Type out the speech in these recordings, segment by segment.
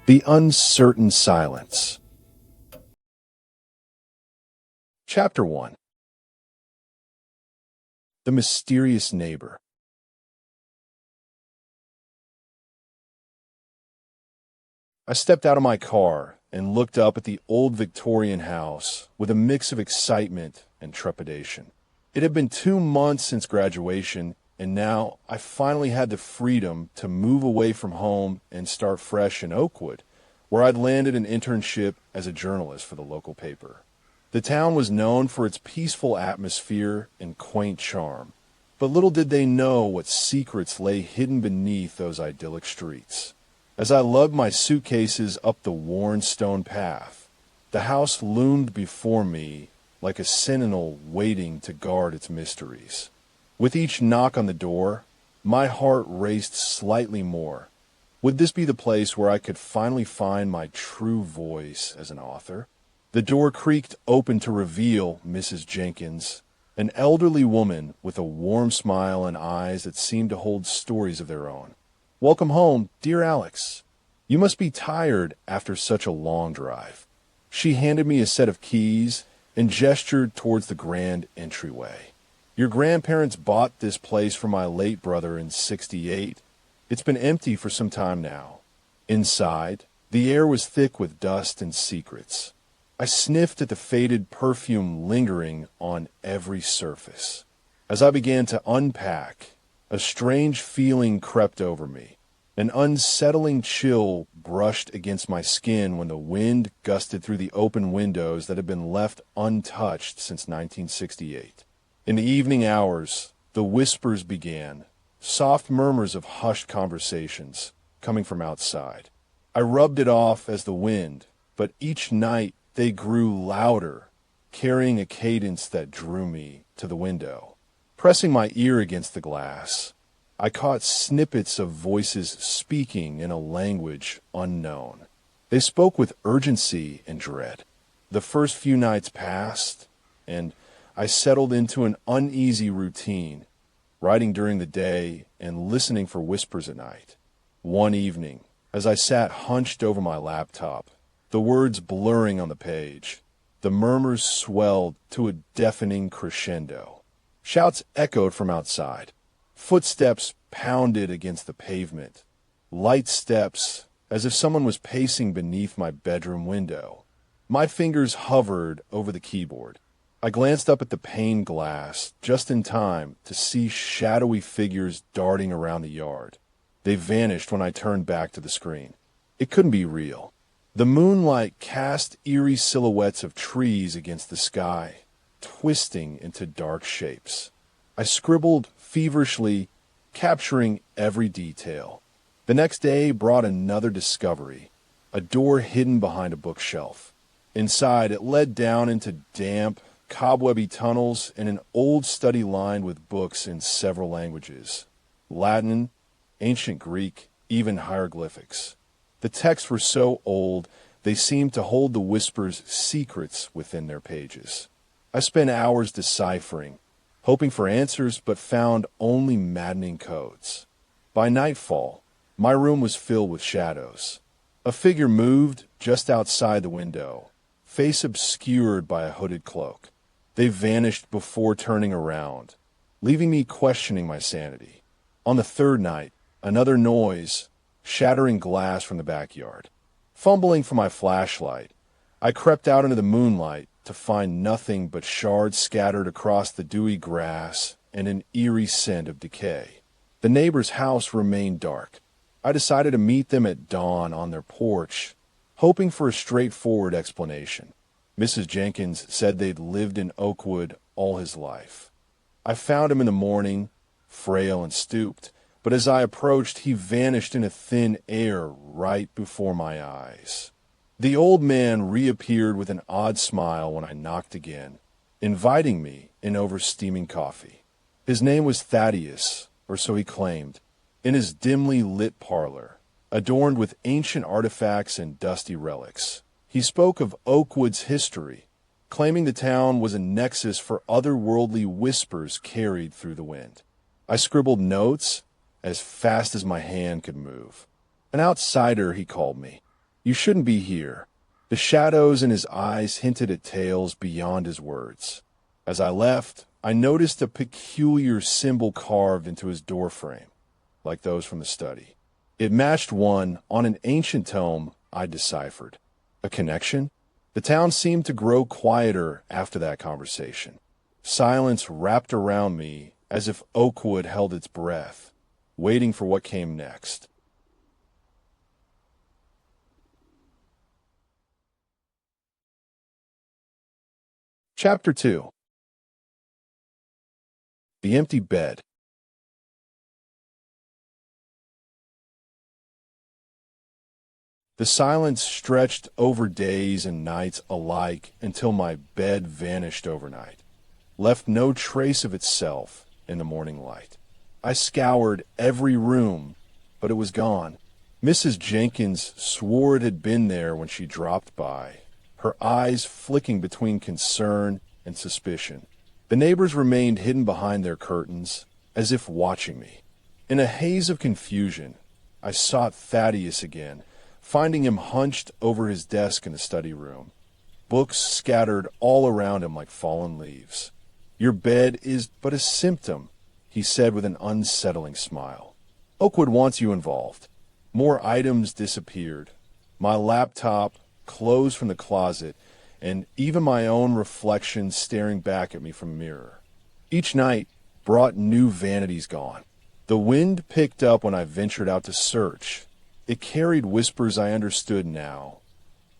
The Uncertain Silence. Chapter 1. The Mysterious Neighbor. I stepped out of my car and looked up at the old Victorian house with a mix of excitement and trepidation. It had been 2 months since graduation, and now I finally had the freedom to move away from home and start fresh in Oakwood, where I'd landed an internship as a journalist for the local paper. The town was known for its peaceful atmosphere and quaint charm, but little did they know what secrets lay hidden beneath those idyllic streets. As I lugged my suitcases up the worn stone path, the house loomed before me like a sentinel waiting to guard its mysteries. With each knock on the door, my heart raced slightly more. Would this be the place where I could finally find my true voice as an author? The door creaked open to reveal Mrs. Jenkins, an elderly woman with a warm smile and eyes that seemed to hold stories of their own. "Welcome home, dear Alex. You must be tired after such a long drive." She handed me a set of keys and gestured towards the grand entryway. "Your grandparents bought this place for my late brother in '68. It's been empty for some time now." Inside, the air was thick with dust and secrets. I sniffed at the faded perfume lingering on every surface. As I began to unpack, a strange feeling crept over me. An unsettling chill brushed against my skin when the wind gusted through the open windows that had been left untouched since 1968. In the evening hours, the whispers began, soft murmurs of hushed conversations coming from outside. I rubbed it off as the wind, but each night they grew louder, carrying a cadence that drew me to the window. Pressing my ear against the glass, I caught snippets of voices speaking in a language unknown. They spoke with urgency and dread. The first few nights passed, and I settled into an uneasy routine, writing during the day and listening for whispers at night. One evening, as I sat hunched over my laptop, the words blurring on the page, the murmurs swelled to a deafening crescendo. Shouts echoed from outside. Footsteps pounded against the pavement. Light steps, as if someone was pacing beneath my bedroom window. My fingers hovered over the keyboard. I glanced up at the pane glass just in time to see shadowy figures darting around the yard. They vanished when I turned back to the screen. It couldn't be real. The moonlight cast eerie silhouettes of trees against the sky, twisting into dark shapes. I scribbled feverishly, capturing every detail. The next day brought another discovery, a door hidden behind a bookshelf. Inside, it led down into damp, cobwebby tunnels and an old study lined with books in several languages: Latin, ancient Greek, even hieroglyphics. The texts were so old, they seemed to hold the whispers' secrets within their pages. I spent hours deciphering, hoping for answers, but found only maddening codes. By nightfall, my room was filled with shadows. A figure moved just outside the window, face obscured by a hooded cloak. They vanished before turning around, leaving me questioning my sanity. On the third night, another noise, shattering glass from the backyard. Fumbling for my flashlight, I crept out into the moonlight to find nothing but shards scattered across the dewy grass and an eerie scent of decay. The neighbor's house remained dark. I decided to meet them at dawn on their porch, hoping for a straightforward explanation. Mrs. Jenkins said they'd lived in Oakwood all his life. I found him in the morning, frail and stooped, but as I approached, he vanished in a thin air right before my eyes. The old man reappeared with an odd smile when I knocked again, inviting me in over steaming coffee. His name was Thaddeus, or so he claimed. In his dimly lit parlor, adorned with ancient artifacts and dusty relics, he spoke of Oakwood's history, claiming the town was a nexus for otherworldly whispers carried through the wind. I scribbled notes as fast as my hand could move. An outsider, he called me, You shouldn't be here. The shadows in his eyes hinted at tales beyond his words. As I left, I noticed a peculiar symbol carved into his doorframe, like those from the study. It matched one on an ancient tome I deciphered. A connection? The town seemed to grow quieter after that conversation. Silence wrapped around me as if Oakwood held its breath, waiting for what came next. Chapter 2. The Empty Bed. The silence stretched over days and nights alike until my bed vanished overnight, left no trace of itself in the morning light. I scoured every room, but it was gone. Mrs. Jenkins swore it had been there when she dropped by, her eyes flicking between concern and suspicion. The neighbors remained hidden behind their curtains, as if watching me. In a haze of confusion, I sought Thaddeus again, finding him hunched over his desk in the study room, books scattered all around him like fallen leaves. "Your bed is but a symptom," he said with an unsettling smile. "Oakwood wants you involved." More items disappeared. My laptop, clothes from the closet, and even my own reflection staring back at me from a mirror. Each night brought new vanities gone. The wind picked up when I ventured out to search. It carried whispers I understood now,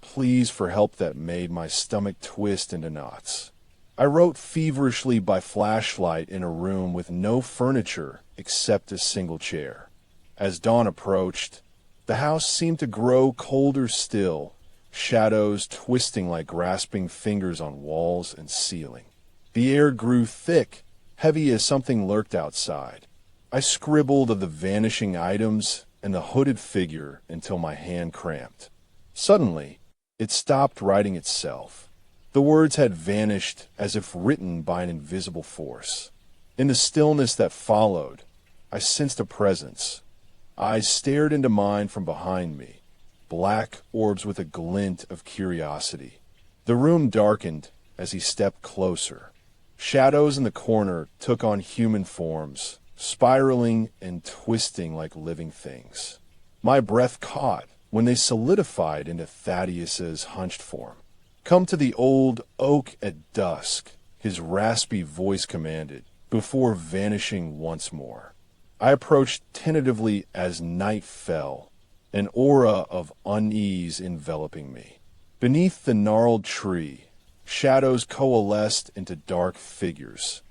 pleas for help that made my stomach twist into knots. I wrote feverishly by flashlight in a room with no furniture except a single chair. As dawn approached, the house seemed to grow colder still, shadows twisting like grasping fingers on walls and ceiling. The air grew thick, heavy as something lurked outside. I scribbled of the vanishing items and the hooded figure until my hand cramped. Suddenly, it stopped writing itself. The words had vanished as if written by an invisible force. In the stillness that followed, I sensed a presence. Eyes stared into mine from behind me, black orbs with a glint of curiosity. The room darkened as he stepped closer. Shadows in the corner took on human forms, spiraling and twisting like living things. My breath caught when they solidified into Thaddeus's hunched form. "Come to the old oak at dusk," his raspy voice commanded, before vanishing once more. I approached tentatively as night fell, an aura of unease enveloping me. Beneath the gnarled tree, shadows coalesced into dark figures.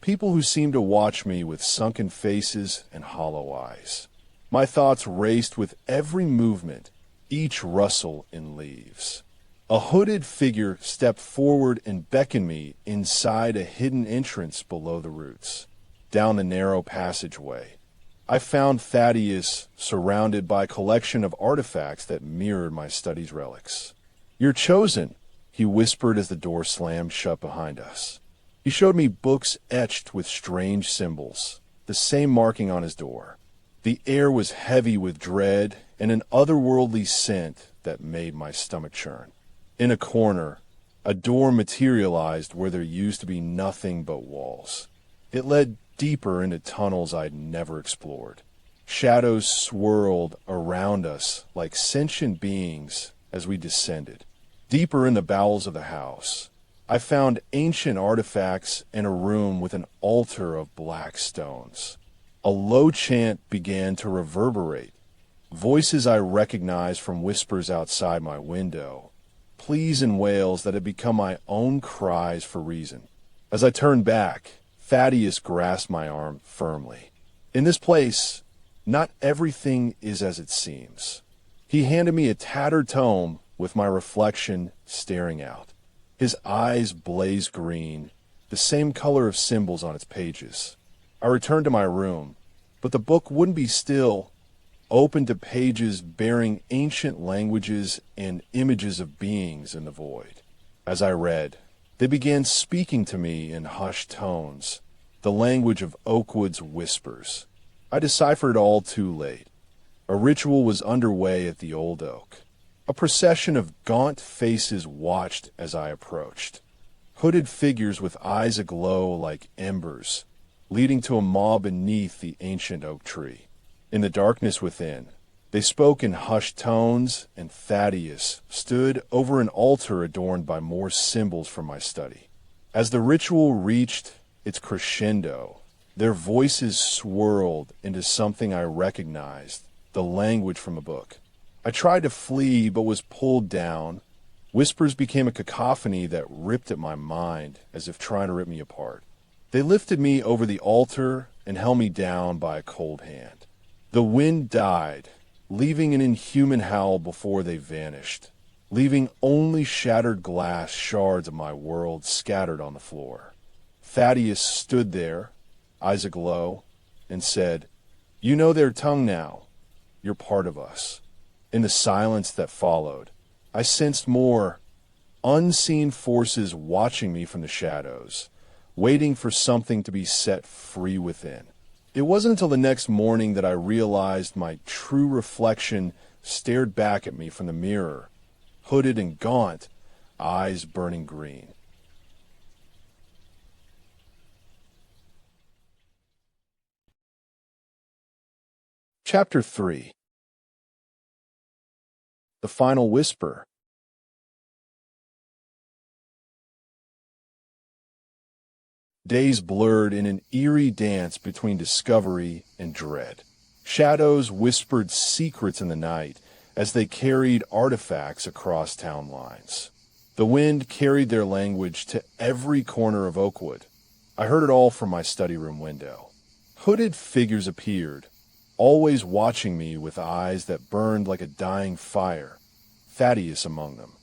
People who seemed to watch me with sunken faces and hollow eyes. My thoughts raced with every movement, each rustle in leaves. A hooded figure stepped forward and beckoned me inside a hidden entrance below the roots. Down the narrow passageway, I found Thaddeus surrounded by a collection of artifacts that mirrored my study's relics. "You're chosen," he whispered as the door slammed shut behind us. He showed me books etched with strange symbols, the same marking on his door. The air was heavy with dread and an otherworldly scent that made my stomach churn. In a corner, a door materialized where there used to be nothing but walls. It led deeper into tunnels I'd never explored. Shadows swirled around us like sentient beings as we descended. Deeper in the bowels of the house, I found ancient artifacts in a room with an altar of black stones. A low chant began to reverberate, voices I recognized from whispers outside my window, pleas and wails that had become my own cries for reason. As I turned back, Thaddeus grasped my arm firmly. "In this place, not everything is as it seems." He handed me a tattered tome with my reflection staring out. His eyes blazed green, the same color of symbols on its pages. I returned to my room, but the book wouldn't be still, open to pages bearing ancient languages and images of beings in the void. As I read, they began speaking to me in hushed tones, the language of Oakwood's whispers. I deciphered all too late. A ritual was underway at the old oak. A procession of gaunt faces watched as I approached. Hooded figures with eyes aglow like embers, leading to a mob beneath the ancient oak tree. In the darkness within, they spoke in hushed tones, and Thaddeus stood over an altar adorned by more symbols from my study. As the ritual reached its crescendo, their voices swirled into something I recognized, the language from a book. I tried to flee but was pulled down. Whispers became a cacophony that ripped at my mind as if trying to rip me apart. They lifted me over the altar and held me down by a cold hand. The wind died, leaving an inhuman howl before they vanished, leaving only shattered glass shards of my world scattered on the floor. Thaddeus stood there, eyes aglow, and said, "You know their tongue now. You're part of us." In the silence that followed, I sensed more unseen forces watching me from the shadows, waiting for something to be set free within. It wasn't until the next morning that I realized my true reflection stared back at me from the mirror, hooded and gaunt, eyes burning green. Chapter 3. The Final Whisper. Days blurred in an eerie dance between discovery and dread. Shadows whispered secrets in the night as they carried artifacts across town lines. The wind carried their language to every corner of Oakwood. I heard it all from my study room window. Hooded figures appeared, always watching me with eyes that burned like a dying fire, Thaddeus among them.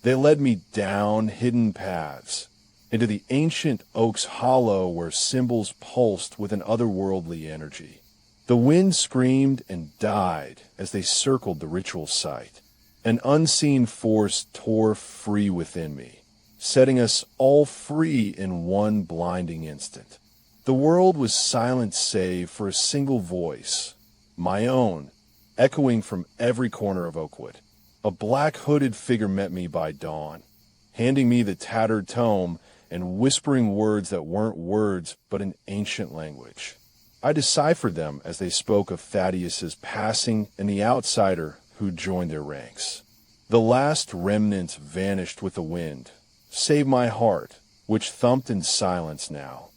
They led me down hidden paths, into the ancient oak's hollow where symbols pulsed with an otherworldly energy. The wind screamed and died as they circled the ritual site. An unseen force tore free within me, setting us all free in one blinding instant. The world was silent save for a single voice, my own, echoing from every corner of Oakwood. A black hooded figure met me by dawn, handing me the tattered tome and whispering words that weren't words but an ancient language. I deciphered them as they spoke of Thaddeus's passing and the outsider who joined their ranks. The last remnants vanished with the wind, save my heart, which thumped in silence now,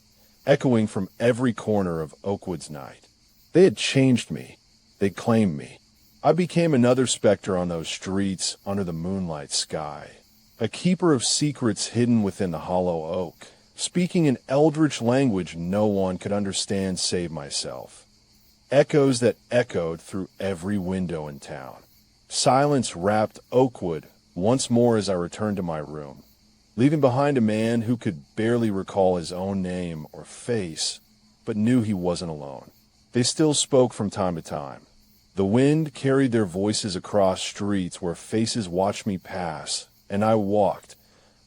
echoing from every corner of Oakwood's night. They had changed me. They claimed me. I became another specter on those streets under the moonlight sky, a keeper of secrets hidden within the hollow oak, speaking an eldritch language no one could understand save myself. Echoes that echoed through every window in town. Silence wrapped Oakwood once more as I returned to my room, leaving behind a man who could barely recall his own name or face, but knew he wasn't alone. They still spoke from time to time. The wind carried their voices across streets where faces watched me pass, and I walked,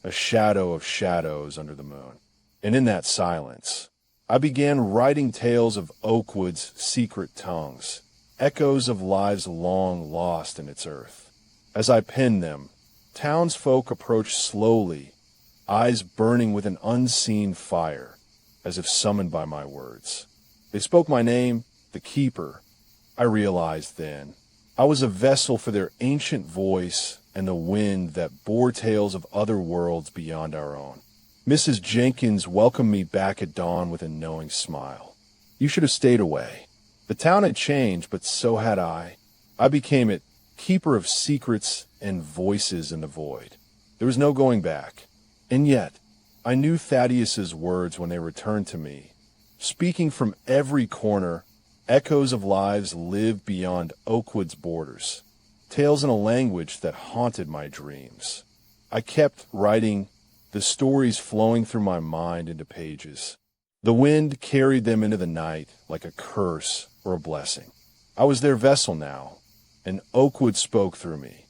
a shadow of shadows under the moon. And in that silence, I began writing tales of Oakwood's secret tongues, echoes of lives long lost in its earth. As I penned them, townsfolk approached slowly, eyes burning with an unseen fire, as if summoned by my words. They spoke my name, the Keeper. I realized then I was a vessel for their ancient voice and the wind that bore tales of other worlds beyond our own. Mrs. Jenkins welcomed me back at dawn with a knowing smile. "You should have stayed away." The town had changed, but so had I. I became it, keeper of secrets and voices in the void. There was no going back. And yet, I knew Thaddeus's words when they returned to me. Speaking from every corner, echoes of lives lived beyond Oakwood's borders, tales in a language that haunted my dreams. I kept writing, the stories flowing through my mind into pages. The wind carried them into the night like a curse or a blessing. I was their vessel now, and Oakwood spoke through me,